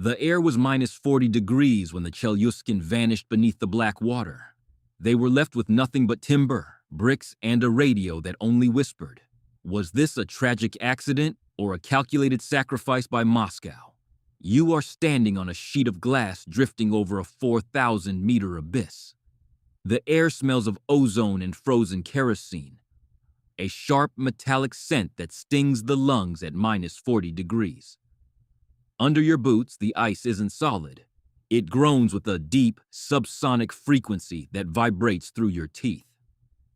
The air was minus 40 degrees when the Chelyuskin vanished beneath the black water. They were left with nothing but timber, bricks, and a radio that only whispered. Was this a tragic accident or a calculated sacrifice by Moscow? You are standing on a sheet of glass drifting over a 4,000-meter abyss. The air smells of ozone and frozen kerosene, a sharp metallic scent that stings the lungs at minus 40 degrees. Under your boots, the ice isn't solid. It groans with a deep, subsonic frequency that vibrates through your teeth.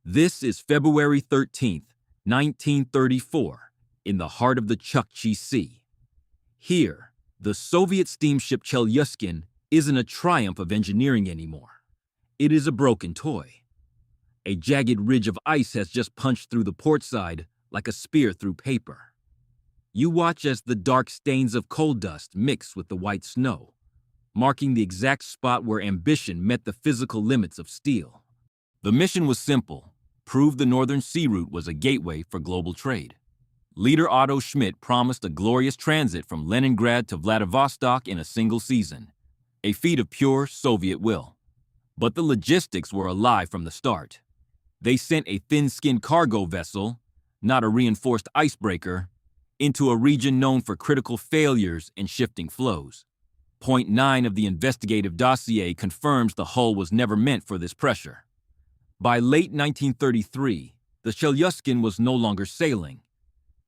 This is February 13th, 1934, in the heart of the Chukchi Sea. Here, the Soviet steamship Chelyuskin isn't a triumph of engineering anymore. It is a broken toy. A jagged ridge of ice has just punched through the port side like a spear through paper. You watch as the dark stains of coal dust mix with the white snow, marking the exact spot where ambition met the physical limits of steel. The mission was simple: prove the Northern Sea Route was a gateway for global trade. Leader Otto Schmidt promised a glorious transit from Leningrad to Vladivostok in a single season, a feat of pure Soviet will. But the logistics were a lie from the start. They sent a thin-skinned cargo vessel, not a reinforced icebreaker, into a region known for critical failures and shifting flows. Point 9 of the investigative dossier confirms the hull was never meant for this pressure. By late 1933, the Chelyuskin was no longer sailing.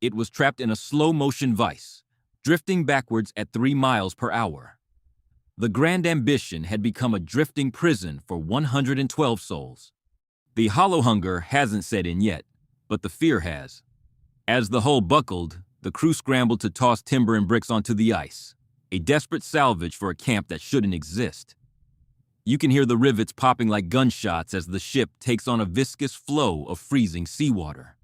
It was trapped in a slow-motion vice, drifting backwards at 3 miles per hour. The Grand Ambition had become a drifting prison for 112 souls. The hollow hunger hasn't set in yet, but the fear has. As the hull buckled, the crew scrambled to toss timber and bricks onto the ice, a desperate salvage for a camp that shouldn't exist. You can hear the rivets popping like gunshots as the ship takes on a viscous flow of freezing seawater.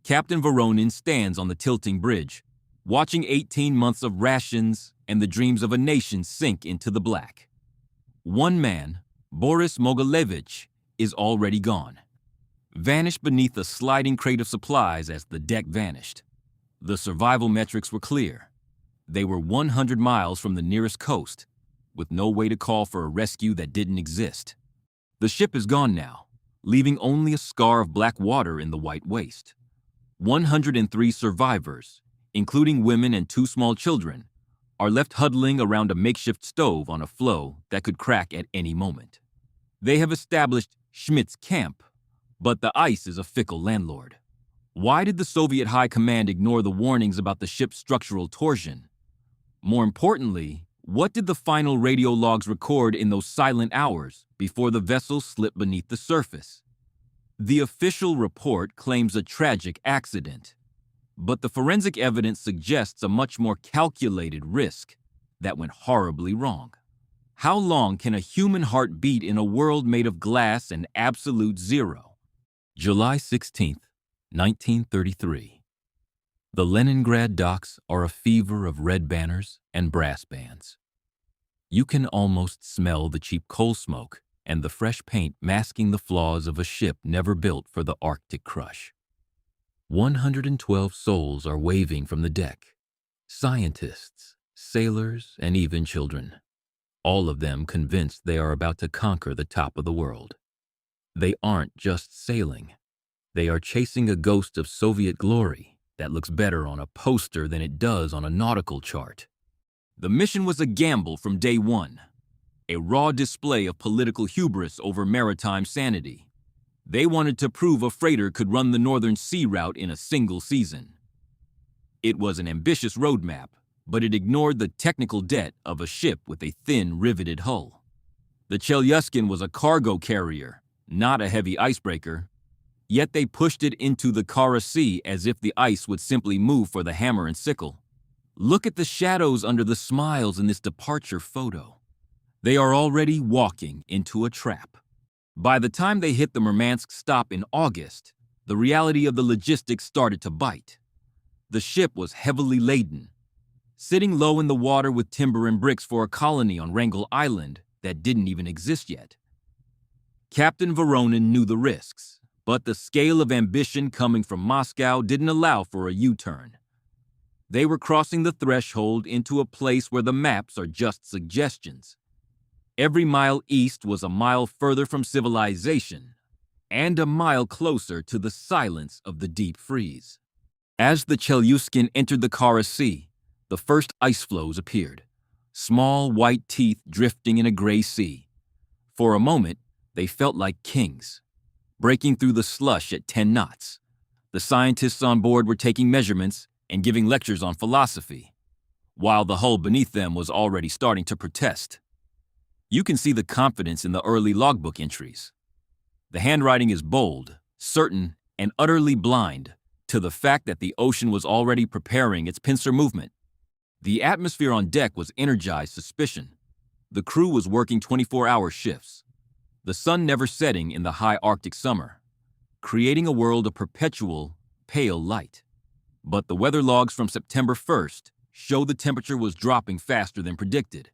Captain Voronin stands on the tilting bridge, watching 18 months of rations and the dreams of a nation sink into the black. One man, Boris Mogilevich, is already gone, vanished beneath a sliding crate of supplies as the deck vanished. The survival metrics were clear. They were 100 miles from the nearest coast, with no way to call for a rescue that didn't exist. The ship is gone now, leaving only a scar of black water in the white waste. 103 survivors, including women and 2 small children, are left huddling around a makeshift stove on a floe that could crack at any moment. They have established Schmidt's camp, but the ice is a fickle landlord. Why did the Soviet High Command ignore the warnings about the ship's structural torsion? More importantly, what did the final radio logs record in those silent hours before the vessel slipped beneath the surface? The official report claims a tragic accident, but the forensic evidence suggests a much more calculated risk that went horribly wrong. How long can a human heart beat in a world made of glass and absolute zero? July 16th, 1933. The Leningrad docks are a fever of red banners and brass bands. You can almost smell the cheap coal smoke and the fresh paint masking the flaws of a ship never built for the Arctic crush. 112 souls are waving from the deck. Scientists, sailors, and even children. All of them convinced they are about to conquer the top of the world. They aren't just sailing. They are chasing a ghost of Soviet glory that looks better on a poster than it does on a nautical chart. The mission was a gamble from day one, a raw display of political hubris over maritime sanity. They wanted to prove a freighter could run the Northern Sea Route in a single season. It was an ambitious roadmap, but it ignored the technical debt of a ship with a thin, riveted hull. The Chelyuskin was a cargo carrier, not a heavy icebreaker, yet they pushed it into the Kara Sea as if the ice would simply move for the hammer and sickle. Look at the shadows under the smiles in this departure photo. They are already walking into a trap. By the time they hit the Murmansk stop in August, the reality of the logistics started to bite. The ship was heavily laden, sitting low in the water with timber and bricks for a colony on Wrangel Island that didn't even exist yet. Captain Voronin knew the risks, but the scale of ambition coming from Moscow didn't allow for a U-turn. They were crossing the threshold into a place where the maps are just suggestions. Every mile east was a mile further from civilization, and a mile closer to the silence of the deep freeze. As the Chelyuskin entered the Kara Sea, the first ice floes appeared, small white teeth drifting in a gray sea. For a moment, they felt like kings, breaking through the slush at 10 knots. The scientists on board were taking measurements and giving lectures on philosophy, while the hull beneath them was already starting to protest. You can see the confidence in the early logbook entries. The handwriting is bold, certain, and utterly blind to the fact that the ocean was already preparing its pincer movement. The atmosphere on deck was energized suspicion. The crew was working 24-hour shifts, the sun never setting in the high Arctic summer, creating a world of perpetual, pale light. But the weather logs from September 1st show the temperature was dropping faster than predicted.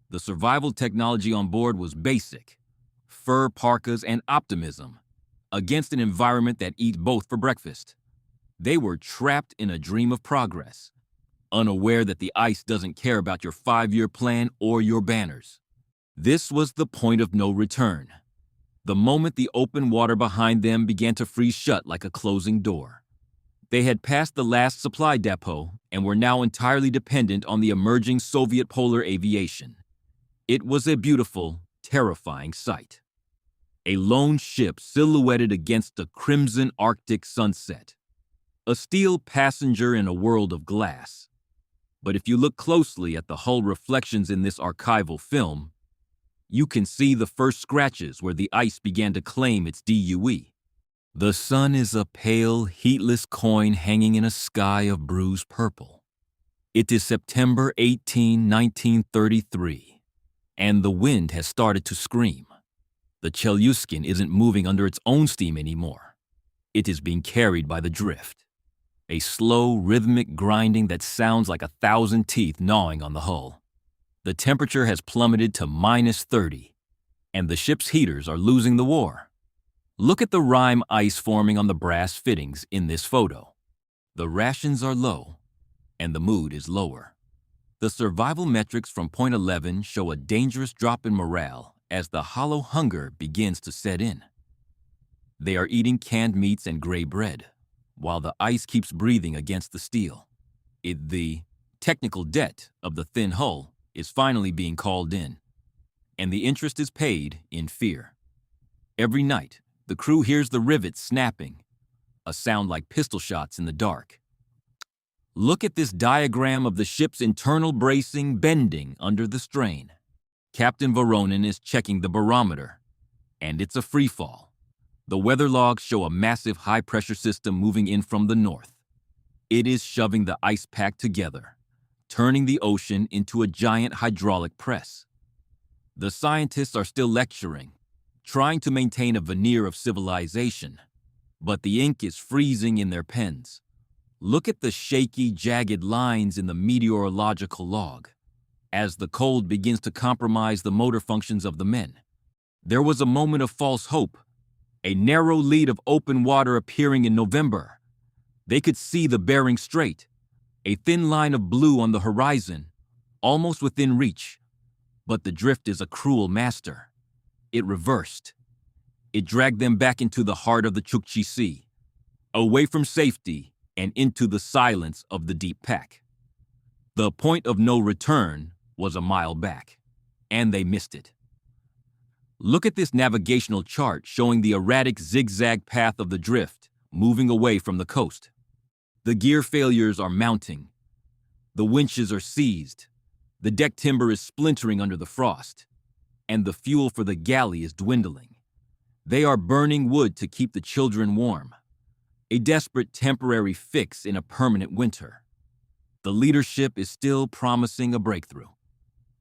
The survival technology on board was basic: fur parkas and optimism, against an environment that eats both for breakfast. They were trapped in a dream of progress, unaware that the ice doesn't care about your 5-year plan or your banners. This was the point of no return. The moment the open water behind them began to freeze shut like a closing door. They had passed the last supply depot and were now entirely dependent on the emerging Soviet polar aviation. It was a beautiful, terrifying sight. A lone ship silhouetted against a crimson Arctic sunset. A steel passenger in a world of glass. But if you look closely at the hull reflections in this archival film, you can see the first scratches where the ice began to claim its DUE. The sun is a pale, heatless coin hanging in a sky of bruised purple. It is September 18, 1933, and the wind has started to scream. The Chelyuskin isn't moving under its own steam anymore. It is being carried by the drift. A slow, rhythmic grinding that sounds like 1,000 teeth gnawing on the hull. The temperature has plummeted to -30, and the ship's heaters are losing the war. Look at the rime ice forming on the brass fittings in this photo. The rations are low, and the mood is lower. The survival metrics from point 11 show a dangerous drop in morale as the hollow hunger begins to set in. They are eating canned meats and gray bread, while the ice keeps breathing against the steel. The technical debt of the thin hull is finally being called in, and the interest is paid in fear. Every night, the crew hears the rivets snapping, a sound like pistol shots in the dark. Look at this diagram of the ship's internal bracing bending under the strain. Captain Voronin is checking the barometer, and it's a free fall. The weather logs show a massive high-pressure system moving in from the north. It is shoving the ice pack together, turning the ocean into a giant hydraulic press. The scientists are still lecturing, trying to maintain a veneer of civilization, but the ink is freezing in their pens. Look at the shaky, jagged lines in the meteorological log, as the cold begins to compromise the motor functions of the men. There was a moment of false hope, a narrow lead of open water appearing in November. They could see the Bering Strait, a thin line of blue on the horizon, almost within reach. But the drift is a cruel master. It reversed. It dragged them back into the heart of the Chukchi Sea, away from safety and into the silence of the deep pack. The point of no return was a mile back, and they missed it. Look at this navigational chart showing the erratic zigzag path of the drift, moving away from the coast. The gear failures are mounting. The winches are seized. The deck timber is splintering under the frost, and the fuel for the galley is dwindling. They are burning wood to keep the children warm, a desperate temporary fix in a permanent winter. The leadership is still promising a breakthrough,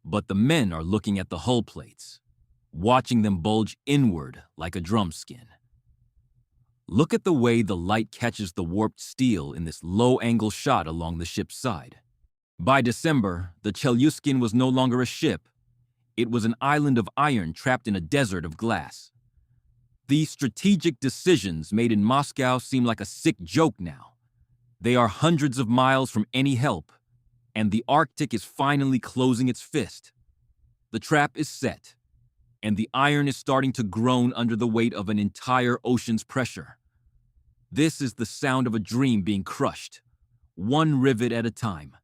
but the men are looking at the hull plates, watching them bulge inward like a drum skin. Look at the way the light catches the warped steel in this low-angle shot along the ship's side. By December, the Chelyuskin was no longer a ship. It was an island of iron trapped in a desert of glass. These strategic decisions made in Moscow seem like a sick joke now. They are hundreds of miles from any help, and the Arctic is finally closing its fist. The trap is set, and the iron is starting to groan under the weight of an entire ocean's pressure. This is the sound of a dream being crushed, one rivet at a time.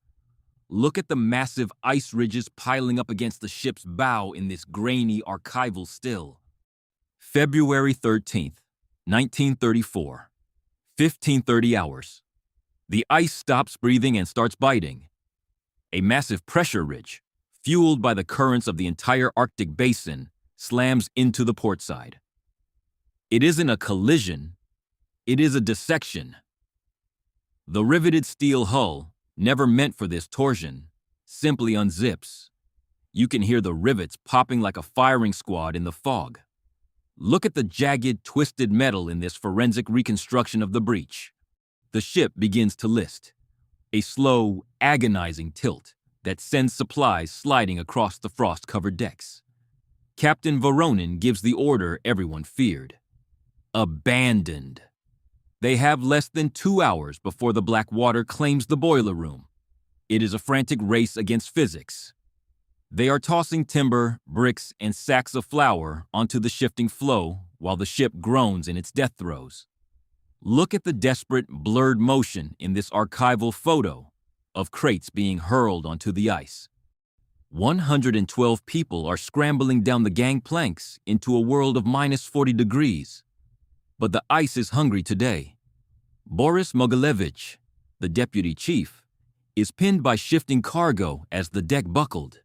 Look at the massive ice ridges piling up against the ship's bow in this grainy archival still. February 13th, 1934, 15:30 hours. The ice stops breathing and starts biting. A massive pressure ridge, fueled by the currents of the entire Arctic basin, slams into the port side. It isn't a collision, it is a dissection. The riveted steel hull, never meant for this torsion, simply unzips. You can hear the rivets popping like a firing squad in the fog. Look at the jagged, twisted metal in this forensic reconstruction of the breach. The ship begins to list, a slow, agonizing tilt that sends supplies sliding across the frost-covered decks. Captain Voronin gives the order everyone feared. Abandoned. They have less than 2 hours before the black water claims the boiler room. It is a frantic race against physics. They are tossing timber, bricks, and sacks of flour onto the shifting floe while the ship groans in its death throes. Look at the desperate, blurred motion in this archival photo of crates being hurled onto the ice. 112 people are scrambling down the gangplanks into a world of minus 40 degrees. But the ice is hungry today. Boris Mogilevich, the deputy chief, is pinned by shifting cargo as the deck buckled.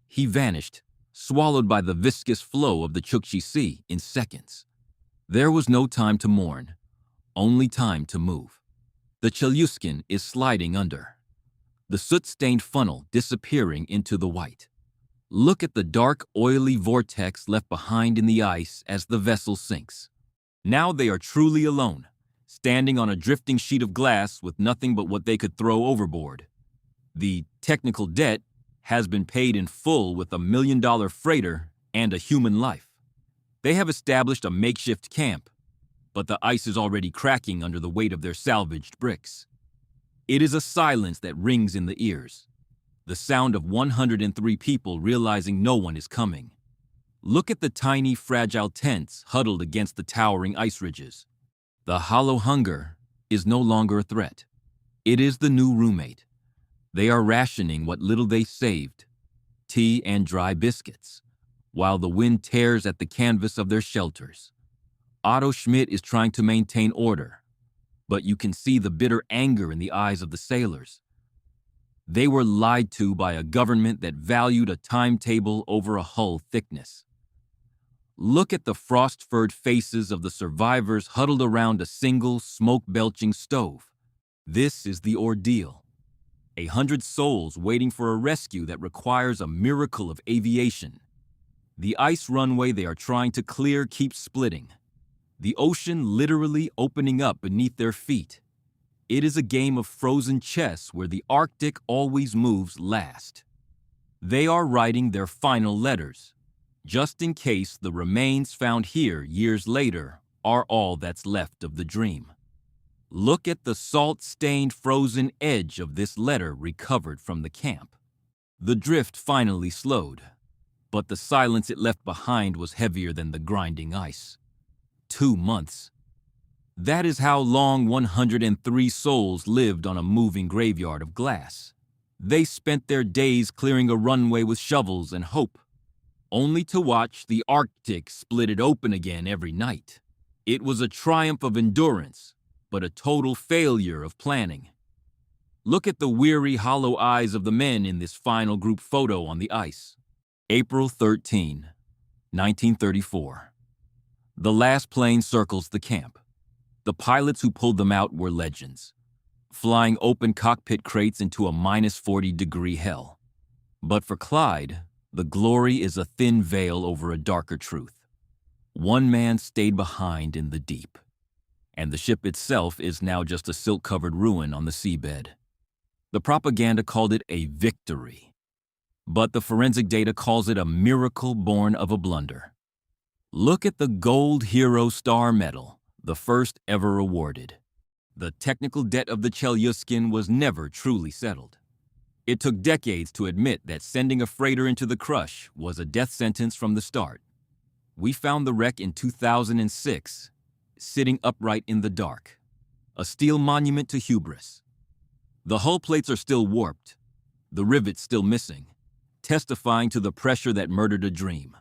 He vanished, swallowed by the viscous flow of the Chukchi Sea in seconds. There was no time to mourn, only time to move. The Chelyuskin is sliding under, the soot-stained funnel disappearing into the white. Look at the dark, oily vortex left behind in the ice as the vessel sinks. Now they are truly alone, standing on a drifting sheet of glass with nothing but what they could throw overboard. The technical debt has been paid in full with $1 million freighter and a human life. They have established a makeshift camp, but the ice is already cracking under the weight of their salvaged bricks. It is a silence that rings in the ears, the sound of 103 people realizing no one is coming. Look at the tiny, fragile tents huddled against the towering ice ridges. The hollow hunger is no longer a threat. It is the new roommate. They are rationing what little they saved, tea and dry biscuits, while the wind tears at the canvas of their shelters. Otto Schmidt is trying to maintain order, but you can see the bitter anger in the eyes of the sailors. They were lied to by a government that valued a timetable over a hull thickness. Look at the frost-furred faces of the survivors huddled around a single smoke-belching stove. This is the ordeal. 100 souls waiting for a rescue that requires a miracle of aviation. The ice runway they are trying to clear keeps splitting, the ocean literally opening up beneath their feet. It is a game of frozen chess where the Arctic always moves last. They are writing their final letters, just in case the remains found here years later are all that's left of the dream. Look at the salt-stained frozen edge of this letter recovered from the camp. The drift finally slowed, but the silence it left behind was heavier than the grinding ice. 2 months. That is how long 103 souls lived on a moving graveyard of glass. They spent their days clearing a runway with shovels and hope, only to watch the Arctic split it open again every night. It was a triumph of endurance, but a total failure of planning. Look at the weary, hollow eyes of the men in this final group photo on the ice. April 13, 1934. The last plane circles the camp. The pilots who pulled them out were legends, flying open cockpit crates into a minus 40-degree hell. But for Clyde, the glory is a thin veil over a darker truth. One man stayed behind in the deep, and the ship itself is now just a silt-covered ruin on the seabed. The propaganda called it a victory, but the forensic data calls it a miracle born of a blunder. Look at the Gold Hero Star Medal, the first ever awarded. The technical debt of the Chelyuskin was never truly settled. It took decades to admit that sending a freighter into the crush was a death sentence from the start. We found the wreck in 2006, sitting upright in the dark, a steel monument to hubris. The hull plates are still warped, the rivets still missing, testifying to the pressure that murdered a dream.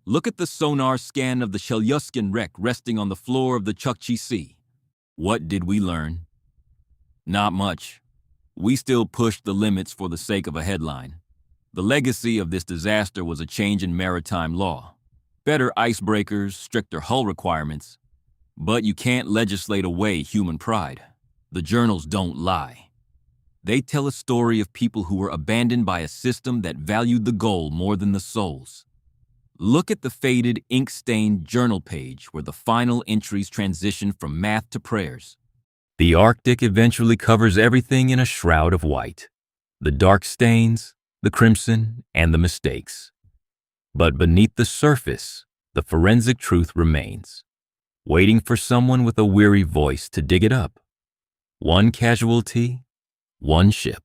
Look at the sonar scan of the Chelyuskin wreck resting on the floor of the Chukchi Sea. What did we learn? Not much. We still pushed the limits for the sake of a headline. The legacy of this disaster was a change in maritime law. Better icebreakers, stricter hull requirements. But you can't legislate away human pride. The journals don't lie. They tell a story of people who were abandoned by a system that valued the goal more than the souls. Look at the faded, ink-stained journal page where the final entries transition from math to prayers. The Arctic eventually covers everything in a shroud of white. The dark stains, the crimson, and the mistakes. But beneath the surface, the forensic truth remains, waiting for someone with a weary voice to dig it up. One casualty, one ship,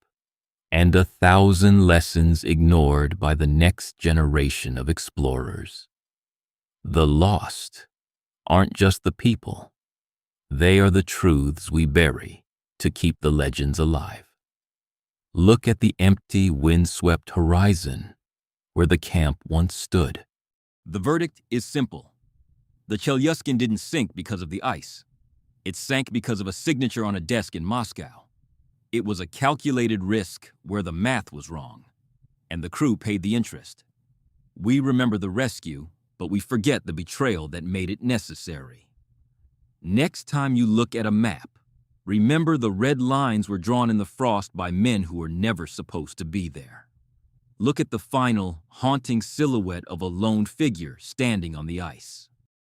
and 1,000 lessons ignored by the next generation of explorers. The lost aren't just the people. They are the truths we bury to keep the legends alive. Look at the empty, windswept horizon where the camp once stood. The verdict is simple. The Chelyuskin didn't sink because of the ice. It sank because of a signature on a desk in Moscow. It was a calculated risk where the math was wrong, and the crew paid the interest. We remember the rescue, but we forget the betrayal that made it necessary. Next time you look at a map, remember the red lines were drawn in the frost by men who were never supposed to be there. Look at the final, haunting silhouette of a lone figure standing on the ice.